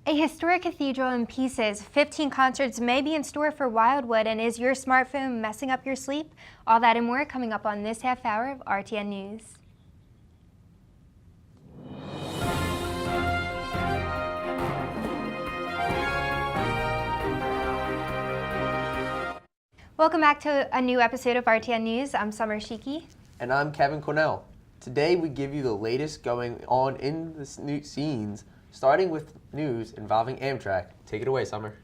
A historic cathedral in pieces, 15 concerts may be in store for Wildwood, and is your smartphone messing up your sleep? All that and more coming up on this half hour of RTN News. Welcome back to a new episode of RTN News. I'm Summer Shiki. And I'm Kevin Cornell. Today we give you the latest going on in the new scenes, starting with news involving Amtrak. Take it away, Summer.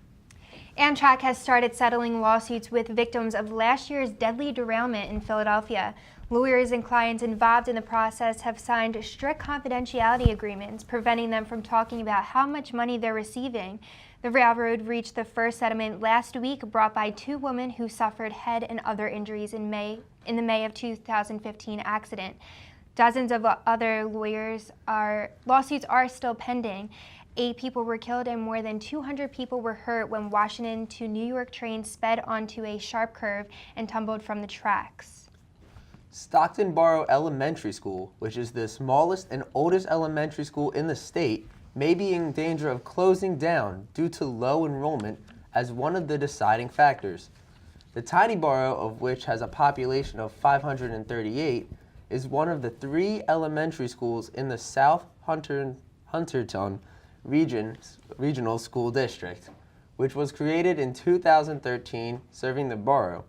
Amtrak has started settling lawsuits with victims of last year's deadly derailment in Philadelphia. Lawyers and clients involved in the process have signed strict confidentiality agreements, preventing them from talking about how much money they're receiving. The railroad reached the first settlement last week, brought by two women who suffered head and other injuries in the May of 2015 accident. Dozens of other lawsuits are still pending. 8 people were killed and more than 200 people were hurt when Washington to New York trains sped onto a sharp curve and tumbled from the tracks. Stockton Borough Elementary School, which is the smallest and oldest elementary school in the state, may be in danger of closing down due to low enrollment as one of the deciding factors. The tiny borough, of which has a population of 538, is one of the 3 elementary schools in the South Hunterton Regional School District, which was created in 2013, serving the borough,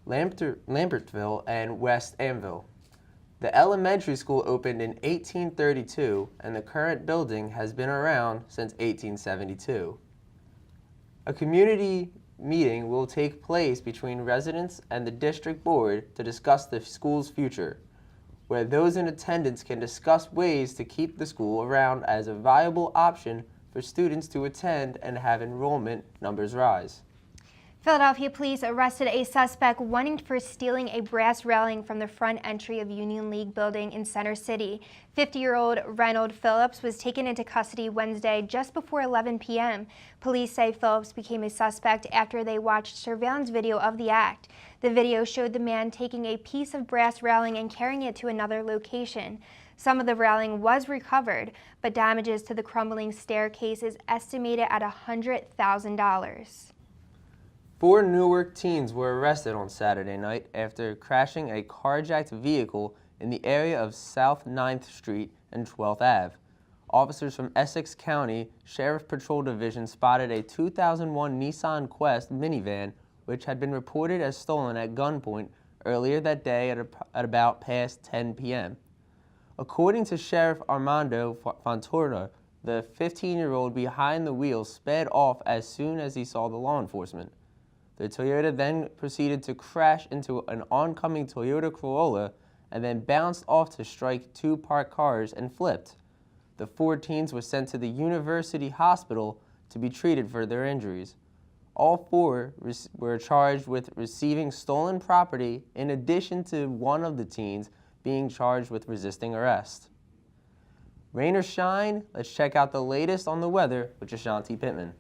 Lambertville, and West Amville. The elementary school opened in 1832, and the current building has been around since 1872. A community meeting will take place between residents and the district board to discuss the school's future, where those in attendance can discuss ways to keep the school around as a viable option for students to attend and have enrollment numbers rise. Philadelphia police arrested a suspect wanting for stealing a brass railing from the front entry of Union League building in Center City. 50-year-old Reynold Phillips was taken into custody Wednesday just before 11 p.m. Police say Phillips became a suspect after they watched surveillance video of the act. The video showed the man taking a piece of brass railing and carrying it to another location. Some of the railing was recovered, but damages to the crumbling staircase is estimated at $100,000. 4 Newark teens were arrested on Saturday night after crashing a carjacked vehicle in the area of South 9th Street and 12th Ave. Officers from Essex County Sheriff Patrol Division spotted a 2001 Nissan Quest minivan, which had been reported as stolen at gunpoint earlier that day at about past 10 p.m. According to Sheriff Armando Fontoura, the 15-year-old behind the wheel sped off as soon as he saw the law enforcement. The Toyota then proceeded to crash into an oncoming Toyota Corolla and then bounced off to strike 2 parked cars and flipped. The 4 teens were sent to the University Hospital to be treated for their injuries. All 4 were charged with receiving stolen property, in addition to one of the teens being charged with resisting arrest. Rain or shine, let's check out the latest on the weather with Jashanti Pittman.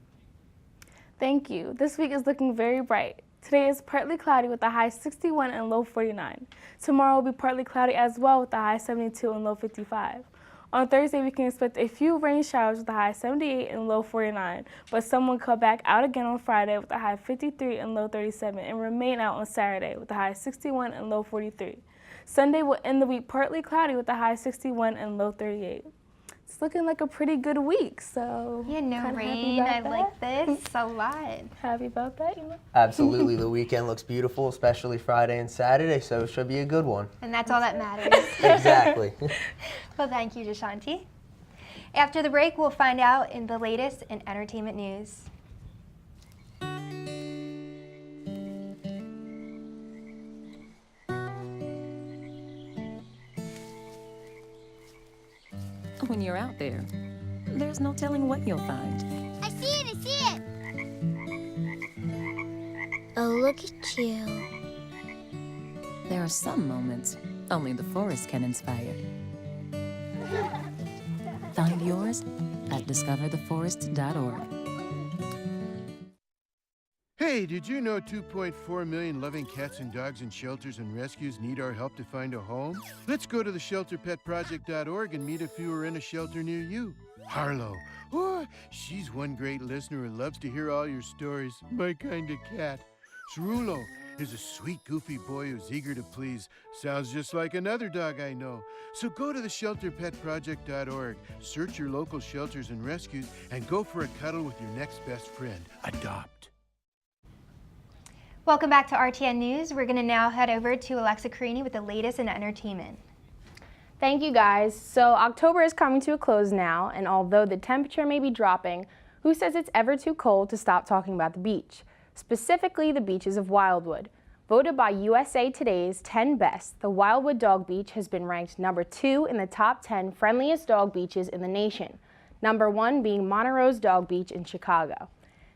Thank you. This week is looking very bright. Today is partly cloudy with a high 61 and low 49. Tomorrow will be partly cloudy as well with a high 72 and low 55. On Thursday, we can expect a few rain showers with a high 78 and low 49, but some will come back out again on Friday with a high 53 and low 37 and remain out on Saturday with a high 61 and low 43. Sunday will end the week partly cloudy with a high 61 and low 38. It's looking like a pretty good week, so yeah, no rain. I like this a lot. Happy about that, you know? Absolutely. The weekend looks beautiful, especially Friday and Saturday, so it should be a good one. And that's all that matters. Exactly. Well, thank you, Jashanti. After the break, we'll find out in the latest in entertainment news. When you're out there, there's no telling what you'll find. I see it, I see it! Oh, look at you. There are some moments only the forest can inspire. Find yours at discovertheforest.org. Hey, did you know 2.4 million loving cats and dogs in shelters and rescues need our help to find a home? Let's go to theshelterpetproject.org and meet if you are in a shelter near you. Harlow, Oh, she's one great listener who loves to hear all your stories. My kind of cat. Cerulo is a sweet, goofy boy who's eager to please. Sounds just like another dog I know. So go to theshelterpetproject.org, search your local shelters and rescues, and go for a cuddle with your next best friend. Adopt. Welcome back to RTN News. We're going to now head over to Alexa Carini with the latest in entertainment. Thank you guys. So October is coming to a close now, and although the temperature may be dropping, who says it's ever too cold to stop talking about the beach? Specifically the beaches of Wildwood. Voted by USA Today's 10 Best, the Wildwood Dog Beach has been ranked number 2 in the top 10 friendliest dog beaches in the nation, number 1 being Montrose Dog Beach in Chicago.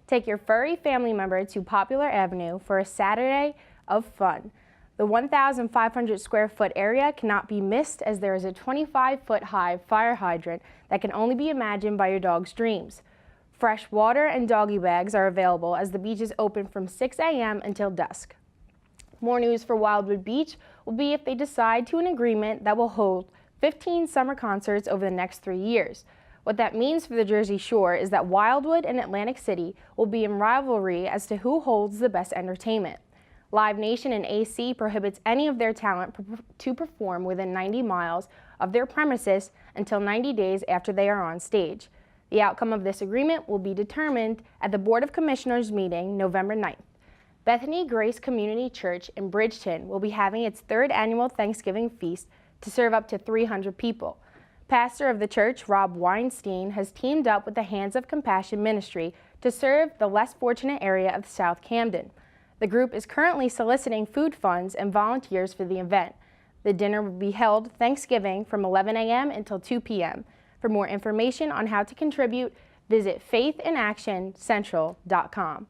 Take your furry family member to Popular Avenue for a Saturday of fun. The 1,500 square foot area cannot be missed as there is a 25-foot high fire hydrant that can only be imagined by your dog's dreams. Fresh water and doggy bags are available as the beach is open from 6 a.m. until dusk. More news for Wildwood Beach will be if they decide to an agreement that will hold 15 summer concerts over the next 3 years. What that means for the Jersey Shore is that Wildwood and Atlantic City will be in rivalry as to who holds the best entertainment. Live Nation and AC prohibits any of their talent to perform within 90 miles of their premises until 90 days after they are on stage. The outcome of this agreement will be determined at the Board of Commissioners meeting November 9th. Bethany Grace Community Church in Bridgeton will be having its 3rd annual Thanksgiving feast to serve up to 300 people. Pastor of the church, Rob Weinstein, has teamed up with the Hands of Compassion Ministry to serve the less fortunate area of South Camden. The group is currently soliciting food funds and volunteers for the event. The dinner will be held Thanksgiving from 11 a.m. until 2 p.m. For more information on how to contribute, visit faithinactioncentral.com.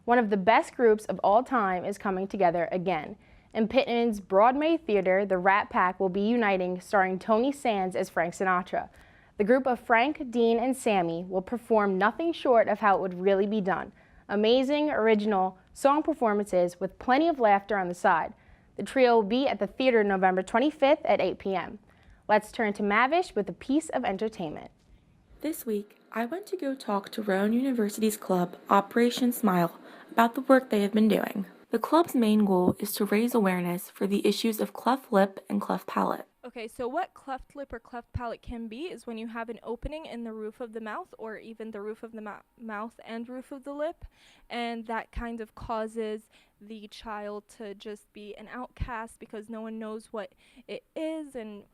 One of the best groups of all time is coming together again. In Pitman's Broadway Theater, the Rat Pack will be uniting, starring Tony Sands as Frank Sinatra. The group of Frank, Dean, and Sammy will perform nothing short of how it would really be done. Amazing, original song performances with plenty of laughter on the side. The trio will be at the theater November 25th at 8 p.m. Let's turn to Mavish with a piece of entertainment. This week, I went to go talk to Rowan University's club, Operation Smile, about the work they have been doing. The club's main goal is to raise awareness for the issues of cleft lip and cleft palate. Okay, so what cleft lip or cleft palate can be is when you have an opening in the roof of the mouth or even the roof of the mouth and roof of the lip, and that kind of causes the child to just be an outcast because no one knows what it is and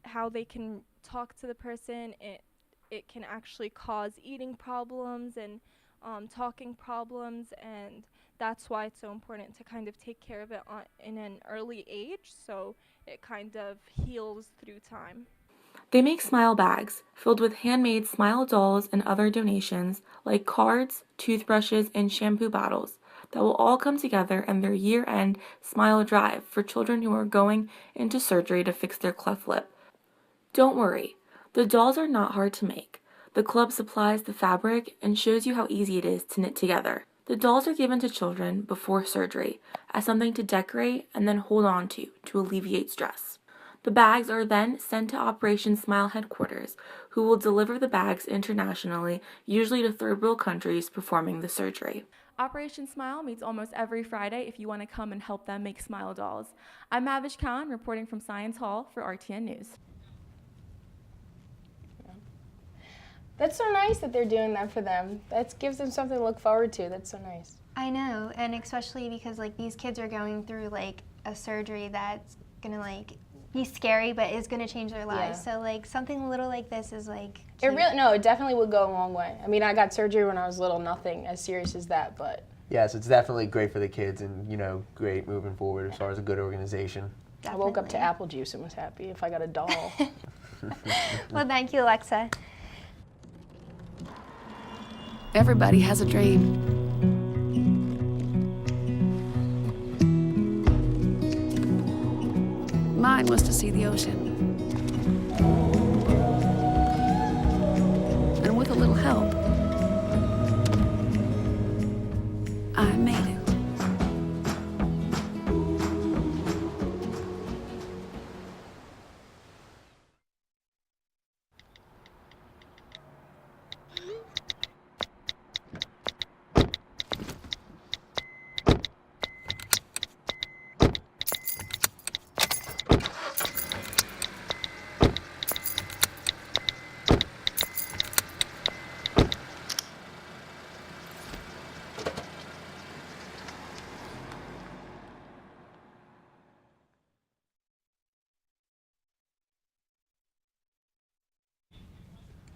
how they can talk to the person. It can actually cause eating problems and talking problems, and that's why it's so important to kind of take care of it in an early age so it kind of heals through time. They make smile bags filled with handmade smile dolls and other donations like cards, toothbrushes, and shampoo bottles that will all come together in their year-end smile drive for children who are going into surgery to fix their cleft lip. Don't worry, the dolls are not hard to make. The club supplies the fabric and shows you how easy it is to knit together. The dolls are given to children before surgery as something to decorate and then hold on to alleviate stress. The bags are then sent to Operation Smile headquarters, who will deliver the bags internationally, usually to third world countries performing the surgery. Operation Smile meets almost every Friday if you want to come and help them make smile dolls. I'm Mavish Khan, reporting from Science Hall for RTN News. That's so nice that they're doing that for them. That gives them something to look forward to. That's so nice. I know, and especially because like these kids are going through like a surgery that's gonna like be scary, but is gonna change their lives. Yeah. So like something little like this is like It definitely would go a long way. I mean, I got surgery when I was little, nothing as serious as that, but. Yes, it's definitely great for the kids and, great moving forward as far as a good organization. Definitely. I woke up to apple juice and was happy if I got a doll. Well, thank you, Alexa. Everybody has a dream. Mine was to see the ocean. And with a little help, I made it.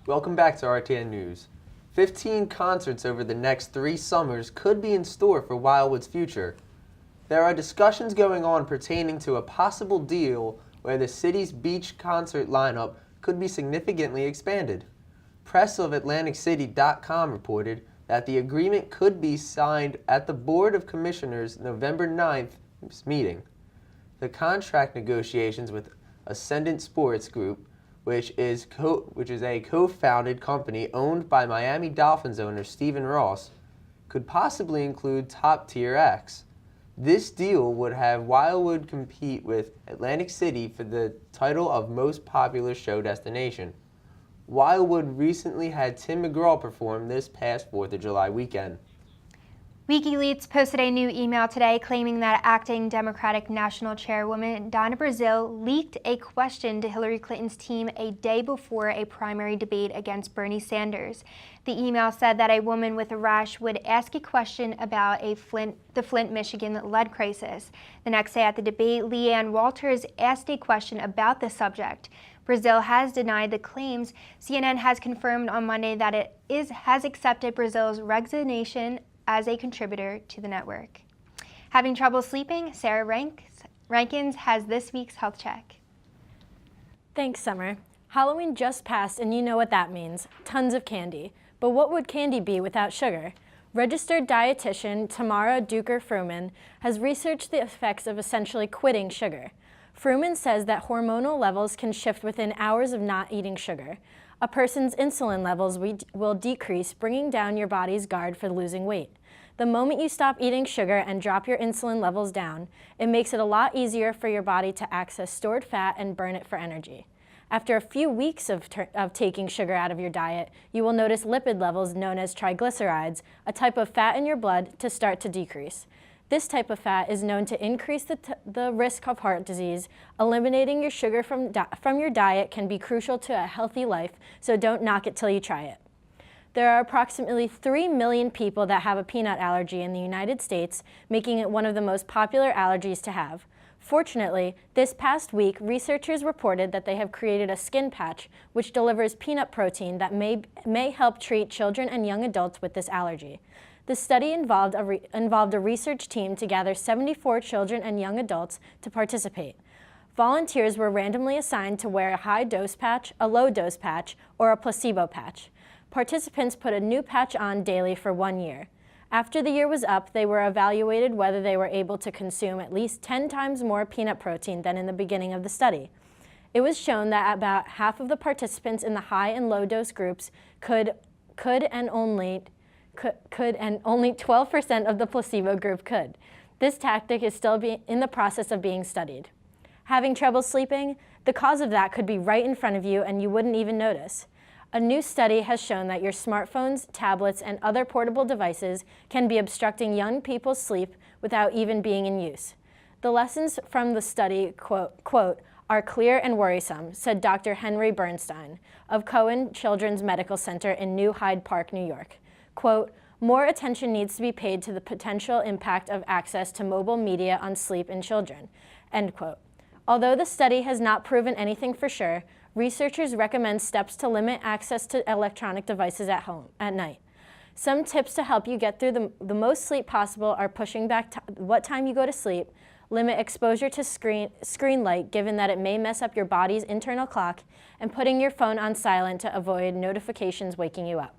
Welcome back to RTN News. 15 concerts over the next 3 summers could be in store for Wildwood's future. There are discussions going on pertaining to a possible deal where the city's beach concert lineup could be significantly expanded. Press of AtlanticCity.com reported that the agreement could be signed at the Board of Commissioners November 9th meeting. The contract negotiations with Ascendant Sports Group, which is a co-founded company owned by Miami Dolphins owner Stephen Ross, could possibly include top-tier acts. This deal would have Wildwood compete with Atlantic City for the title of most popular show destination. Wildwood recently had Tim McGraw perform this past 4th of July weekend. WikiLeaks posted a new email today claiming that acting Democratic National Chairwoman Donna Brazile leaked a question to Hillary Clinton's team a day before a primary debate against Bernie Sanders. The email said that a woman with a rash would ask a question about the Flint, Michigan lead crisis. The next day at the debate, Leanne Walters asked a question about the subject. Brazile has denied the claims. CNN has confirmed on Monday that it has accepted Brazile's resignation as a contributor to the network. Having trouble sleeping? Sarah Rankins has this week's health check. Thanks, Summer. Halloween just passed and you know what that means. Tons of candy. But what would candy be without sugar? Registered dietitian Tamara Duker-Fruman has researched the effects of essentially quitting sugar. Fruman says that hormonal levels can shift within hours of not eating sugar. A person's insulin levels will decrease, bringing down your body's guard for losing weight. The moment you stop eating sugar and drop your insulin levels down, it makes it a lot easier for your body to access stored fat and burn it for energy. After a few weeks of taking sugar out of your diet, you will notice lipid levels known as triglycerides, a type of fat in your blood, to start to decrease. This type of fat is known to increase the risk of heart disease. Eliminating your sugar from your diet can be crucial to a healthy life, so don't knock it till you try it. There are approximately 3 million people that have a peanut allergy in the United States, making it one of the most popular allergies to have. Fortunately, this past week, researchers reported that they have created a skin patch which delivers peanut protein that may help treat children and young adults with this allergy. The study involved a research team to gather 74 children and young adults to participate. Volunteers were randomly assigned to wear a high-dose patch, a low-dose patch, or a placebo patch. Participants put a new patch on daily for 1 year. After the year was up, they were evaluated whether they were able to consume at least 10 times more peanut protein than in the beginning of the study. It was shown that about half of the participants in the high and low dose groups could and only 12% of the placebo group could. This tactic is still in the process of being studied. Having trouble sleeping? The cause of that could be right in front of you and you wouldn't even notice. A new study has shown that your smartphones, tablets, and other portable devices can be obstructing young people's sleep without even being in use. The lessons from the study, quote, are clear and worrisome, said Dr. Henry Bernstein of Cohen Children's Medical Center in New Hyde Park, New York. Quote, more attention needs to be paid to the potential impact of access to mobile media on sleep in children, end quote. Although the study has not proven anything for sure, researchers recommend steps to limit access to electronic devices at home at night. Some tips to help you get through the most sleep possible are pushing back what time you go to sleep, limit exposure to screen light given that it may mess up your body's internal clock, and putting your phone on silent to avoid notifications waking you up.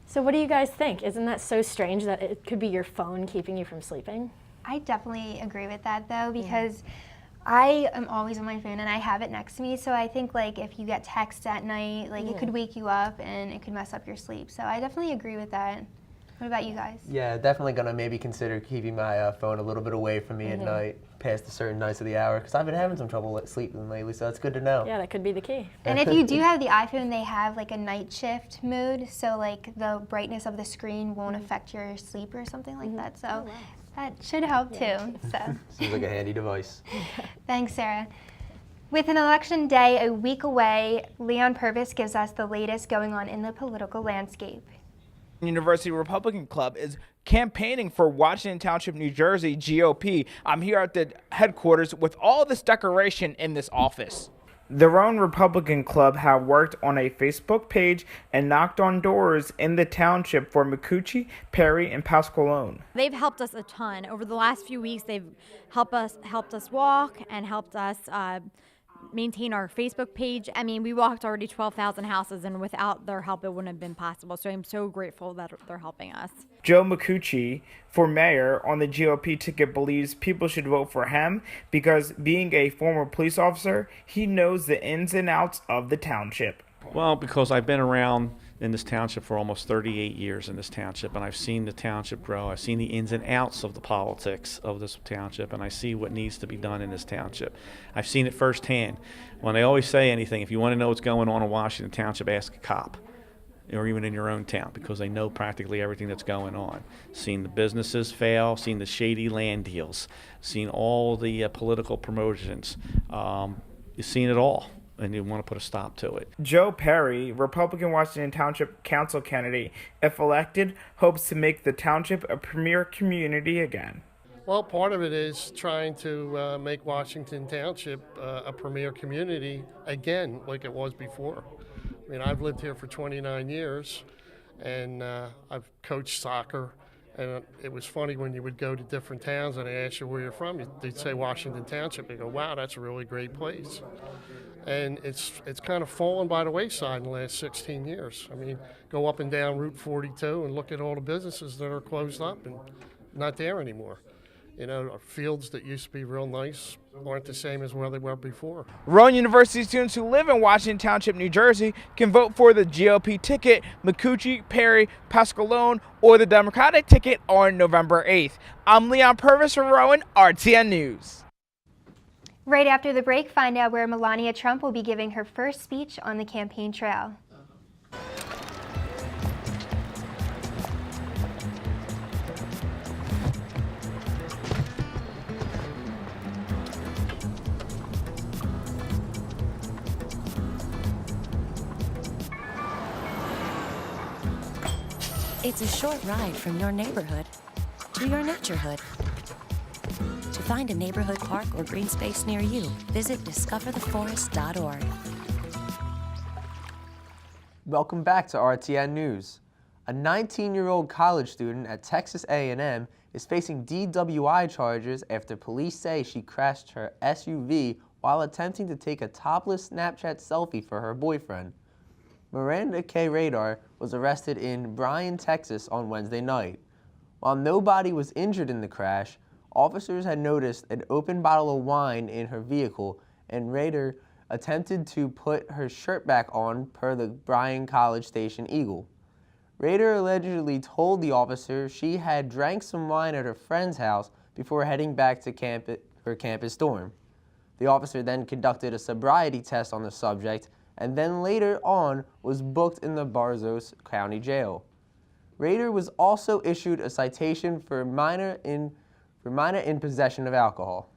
So what do you guys think? Isn't that so strange that it could be your phone keeping you from sleeping? I definitely agree with that though, because I am always on my phone and I have it next to me, so I think like if you get texts at night, like it could wake you up and it could mess up your sleep. So I definitely agree with that. What about you guys? Yeah, definitely gonna maybe consider keeping my phone a little bit away from me at night, past a certain nights of the hour, because I've been having some trouble sleeping lately, so that's good to know. Yeah, that could be the key. And if you do have the iPhone, they have like a night shift mode, so like the brightness of the screen won't affect your sleep or something like that. So that should help too. So Seems like a handy device. thanks, Sarah. With an election day a week away, Leon Purvis gives us the latest going on in the political landscape. University Republican Club is campaigning for Washington Township, New Jersey GOP. I'm here at the headquarters with all this decoration in this office. The Rowan Republican Club have worked on a Facebook page and knocked on doors in the township for Macucci, Perry, and Pasqualone. They've helped us a ton. Over the last few weeks, they've helped us walk and helped us maintain our Facebook page. I mean, we walked already 12,000 houses, and without their help, it wouldn't have been possible. So I'm so grateful that they're helping us. Joe Macucci, for mayor on the GOP ticket, believes people should vote for him because, being a former police officer, he knows the ins and outs of the township. Well, because I've been around in this township for almost 38 years in this township, and I've seen the township grow. I've seen the ins and outs of the politics of this township, and I see what needs to be done in this township. I've seen it firsthand. When they always say anything, if you want to know what's going on in Washington Township, ask a cop, or even in your own town, because they know practically everything that's going on. Seen the businesses fail, seen the shady land deals, seen all the political promotions. You've seen it all, and you want to put a stop to it. Joe Perry, Republican Washington Township Council candidate, if elected, hopes to make the township a premier community again. Well, part of it is trying to make Washington Township a premier community again, like it was before. I mean, I've lived here for 29 years, and I've coached soccer. And it was funny when you would go to different towns and they ask you where you're from, they'd say Washington Township. You go, wow, that's a really great place. And it's kind of fallen by the wayside in the last 16 years. I mean, go up and down Route 42 and look at all the businesses that are closed up and not there anymore. You know, fields that used to be real nice aren't the same as where they were before. Rowan University students who live in Washington Township, New Jersey, can vote for the GOP ticket, Macucci, Perry, Pasqualone, or the Democratic ticket on November 8th. I'm Leon Purvis for Rowan, RTN News. Right after the break, find out where Melania Trump will be giving her first speech on the campaign trail. It's a short ride from your neighborhood to your naturehood. To find a neighborhood park or green space near you, visit discovertheforest.org. Welcome back to RTN News. A 19-year-old college student at Texas A&M is facing DWI charges after police say she crashed her SUV while attempting to take a topless Snapchat selfie for her boyfriend. Miranda K. Radar was arrested in Bryan, Texas on Wednesday night. While nobody was injured in the crash, officers had noticed an open bottle of wine in her vehicle, and Radar attempted to put her shirt back on per the Bryan College Station Eagle. Radar allegedly told the officer she had drank some wine at her friend's house before heading back to her campus dorm. The officer then conducted a sobriety test on the subject and then later on was booked in the Barzos County Jail. Radar was also issued a citation for minor in possession of alcohol.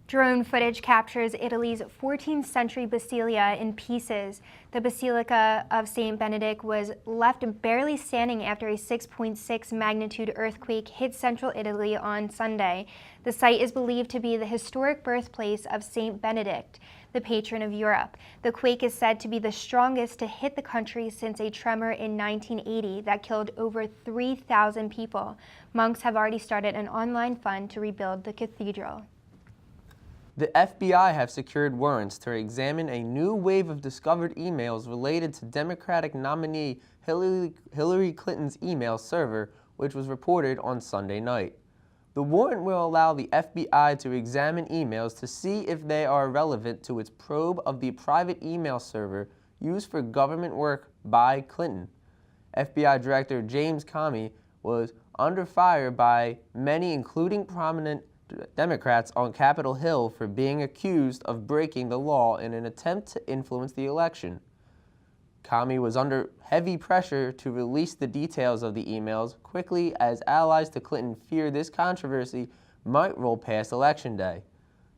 Drone footage captures Italy's 14th century Basilia in pieces. The Basilica of St. Benedict was left barely standing after a 6.6 magnitude earthquake hit central Italy on Sunday. The site is believed to be the historic birthplace of St. Benedict, the patron of Europe. The quake is said to be the strongest to hit the country since a tremor in 1980 that killed over 3,000 people. Monks have already started an online fund to rebuild the cathedral. The FBI have secured warrants to examine a new wave of discovered emails related to Democratic nominee Hillary Clinton's email server, which was reported on Sunday night. The warrant will allow the FBI to examine emails to see if they are relevant to its probe of the private email server used for government work by Clinton. FBI Director James Comey was under fire by many, including prominent Democrats on Capitol Hill, for being accused of breaking the law in an attempt to influence the election. Comey was under heavy pressure to release the details of the emails quickly, as allies to Clinton fear this controversy might roll past Election Day.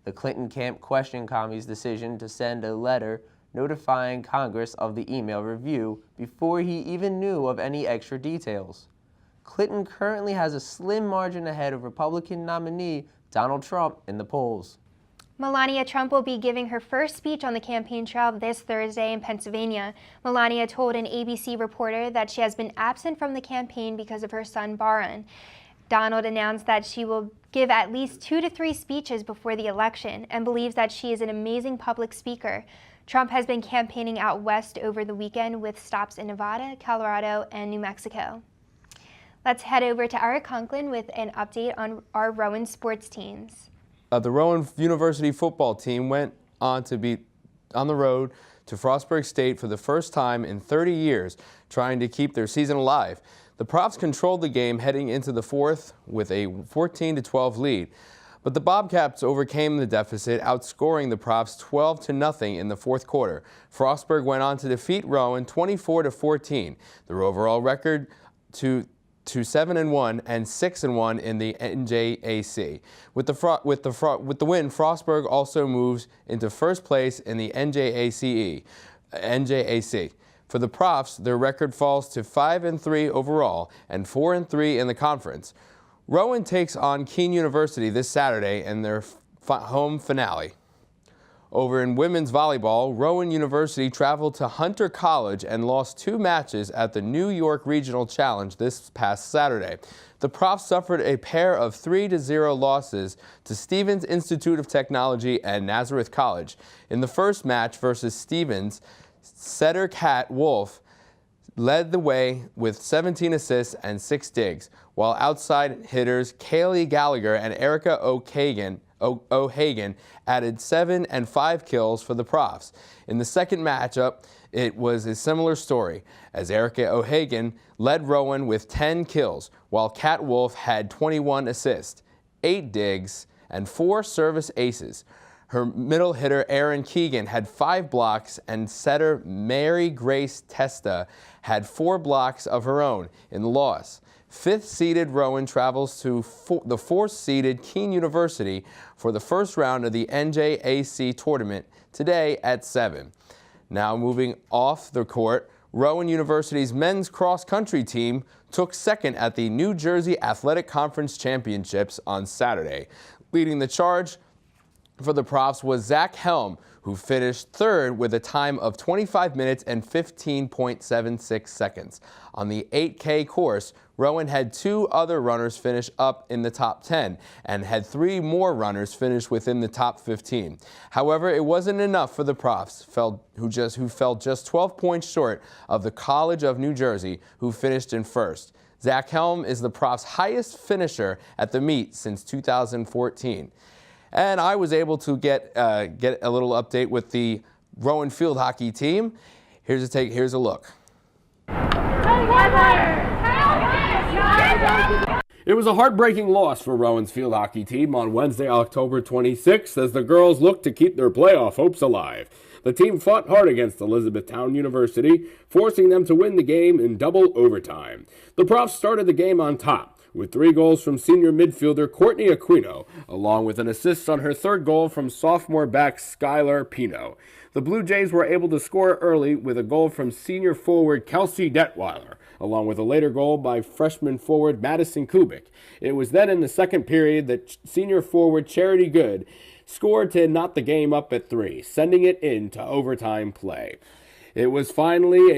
The Clinton camp questioned Comey's decision to send a letter notifying Congress of the email review before he even knew of any extra details. Clinton currently has a slim margin ahead of Republican nominee Donald Trump in the polls. Melania Trump will be giving her first speech on the campaign trail this Thursday in Pennsylvania. Melania told an ABC reporter that she has been absent from the campaign because of her son Barron. Donald announced that she will give at least 2 to 3 speeches before the election and believes that she is an amazing public speaker. Trump has been campaigning out west over the weekend with stops in Nevada, Colorado, and New Mexico. Let's head over to Eric Conklin with an update on our Rowan sports teams. The Rowan University football team went on to beat on the road to Frostburg State for the first time in 30 years, trying to keep their season alive. The Profs controlled the game heading into the fourth with a 14-12 lead. But the Bobcats overcame the deficit, outscoring the Profs 12-0 in the fourth quarter. Frostburg went on to defeat Rowan 24-14. Their overall record to 7-1 and 6-1 in the NJAC. With the win, Frostburg also moves into first place in the NJAC. For the Profs, their record falls to 5-3 overall and 4-3 in the conference. Rowan takes on Keene University this Saturday in their home finale. Over in women's volleyball, Rowan University traveled to Hunter College and lost 2 matches at the New York Regional Challenge this past Saturday. The Profs suffered a pair of 3-0 losses to Stevens Institute of Technology and Nazareth College. In the first match versus Stevens, setter Kat Wolf led the way with 17 assists and 6 digs, while outside hitters Kaylee Gallagher and Erica O'Hagan added 7 and 5 kills for the Profs. In the second matchup, it was a similar story, as Erica O'Hagan led Rowan with 10 kills, while Kat Wolf had 21 assists, 8 digs, and 4 service aces. Her middle hitter, Erin Keegan, had 5 blocks, and setter Mary Grace Testa had 4 blocks of her own in the loss. 5th-seeded Rowan travels to the 4th-seeded Keene University for the first round of the NJAC tournament today at 7. Now moving off the court, Rowan University's men's cross-country team took second at the New Jersey Athletic Conference Championships on Saturday. Leading the charge for the Profs was Zach Helm, who finished third with a time of 25 minutes and 15.76 seconds. On the 8K course, Rowan had 2 other runners finish up in the top 10 and had 3 more runners finish within the top 15. However, it wasn't enough for the Profs, who fell just 12 points short of the College of New Jersey, who finished in first. Zach Helm is the Profs' highest finisher at the meet since 2014. And I was able to get a little update with the Rowan field hockey team. Here's a look. It was a heartbreaking loss for Rowan's field hockey team on Wednesday, October 26th, as the girls looked to keep their playoff hopes alive. The team fought hard against Elizabethtown University, forcing them to win the game in double overtime. The Profs started the game on top, with 3 goals from senior midfielder Courtney Aquino, along with an assist on her 3rd goal from sophomore back Skylar Pino. The Blue Jays were able to score early with a goal from senior forward Kelsey Detweiler, along with a later goal by freshman forward Madison Kubik. It was then in the second period that senior forward Charity Good scored to knot the game up at 3, sending it into overtime play. It was finally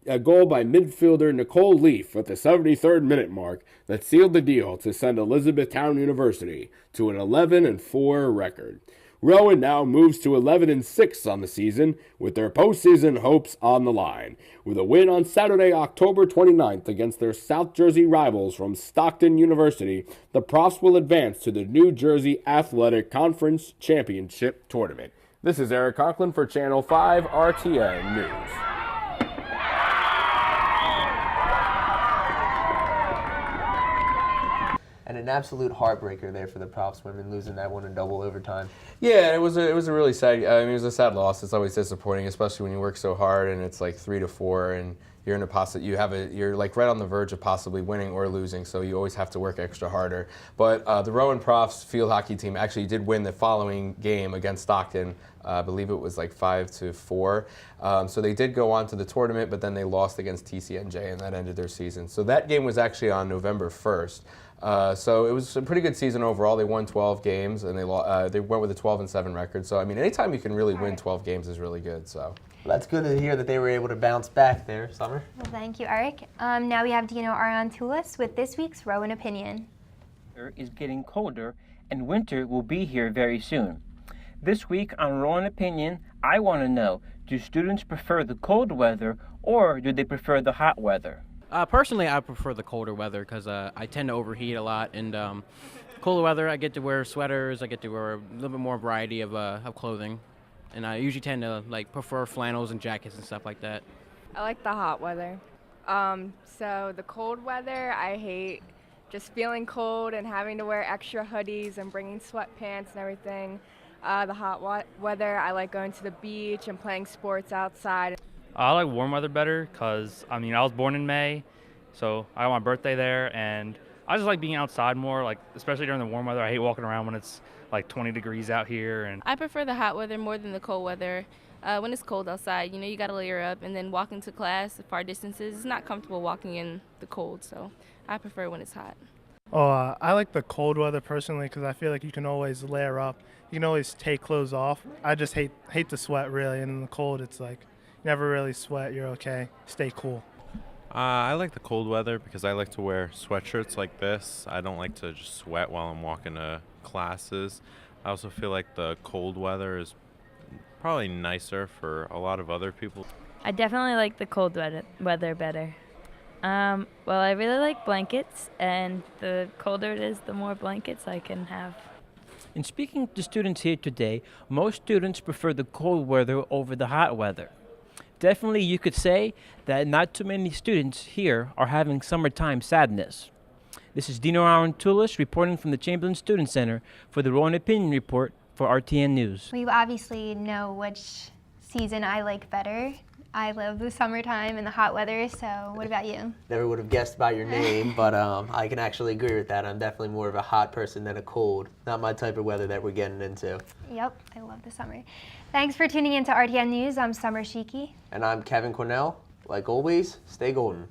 a goal by midfielder Nicole Leaf at the 73rd minute mark that sealed the deal to send Elizabethtown University to an 11-4 record. Rowan now moves to 11-6 on the season, with their postseason hopes on the line. With a win on Saturday, October 29th against their South Jersey rivals from Stockton University, the Profs will advance to the New Jersey Athletic Conference Championship Tournament. This is Eric Conklin for Channel 5 RTN News. And an absolute heartbreaker there for the Profs women, losing that one in double overtime. Yeah, it was a really sad. I mean, it was a sad loss. It's always disappointing, especially when you work so hard and it's like 3-4, and you're you're like right on the verge of possibly winning or losing, so you always have to work extra harder. But the Rowan Profs field hockey team actually did win the following game against Stockton. I believe it was like 5-4. So they did go on to the tournament, but then they lost against TCNJ, and that ended their season. So that game was actually on November 1st. So it was a pretty good season overall. They won 12 games, and they went with a 12-7 record. So I mean, anytime you can really win 12 games is really good. So. Well, that's good to hear that they were able to bounce back there, Summer. Well, thank you, Eric. Now we have Dino Ariantoulis with this week's Rowan Opinion. Is getting colder, and winter will be here very soon. This week on Rowan Opinion, I want to know, do students prefer the cold weather or do they prefer the hot weather? Personally, I prefer the colder weather because I tend to overheat a lot, and colder weather, I get to wear sweaters, I get to wear a little bit more variety of clothing, and I usually tend to prefer flannels and jackets and stuff like that. I like the hot weather. So the cold weather, I hate just feeling cold and having to wear extra hoodies and bringing sweatpants and everything. The hot weather, I like going to the beach and playing sports outside. I like warm weather better because, I was born in May, so I got my birthday there, and I just like being outside more, especially during the warm weather. I hate walking around when it's 20 degrees out here. And I prefer the hot weather more than the cold weather. When it's cold outside, you got to layer up, and then walking to class far distances, it's not comfortable walking in the cold, so I prefer when it's hot. I like the cold weather personally because I feel like you can always layer up. You can always take clothes off. I just hate the sweat, really, and in the cold, it's like you never really sweat. You're okay. Stay cool. I like the cold weather because I like to wear sweatshirts like this. I don't like to just sweat while I'm walking to classes. I also feel like the cold weather is probably nicer for a lot of other people. I definitely like the cold weather better. Well, I really like blankets, and the colder it is, the more blankets I can have. In speaking to students here today, most students prefer the cold weather over the hot weather. Definitely you could say that not too many students here are having summertime sadness. This is Dino Ariantoulis reporting from the Chamberlain Student Center for the Rowan Opinion Report for RTN News. Well, you obviously know which season I like better. I love the summertime and the hot weather, so what about you? Never would have guessed by your name, but I can actually agree with that. I'm definitely more of a hot person than a cold. Not my type of weather that we're getting into. Yep, I love the summer. Thanks for tuning in to RTN News. I'm Summer Shiki. And I'm Kevin Cornell. Like always, stay golden.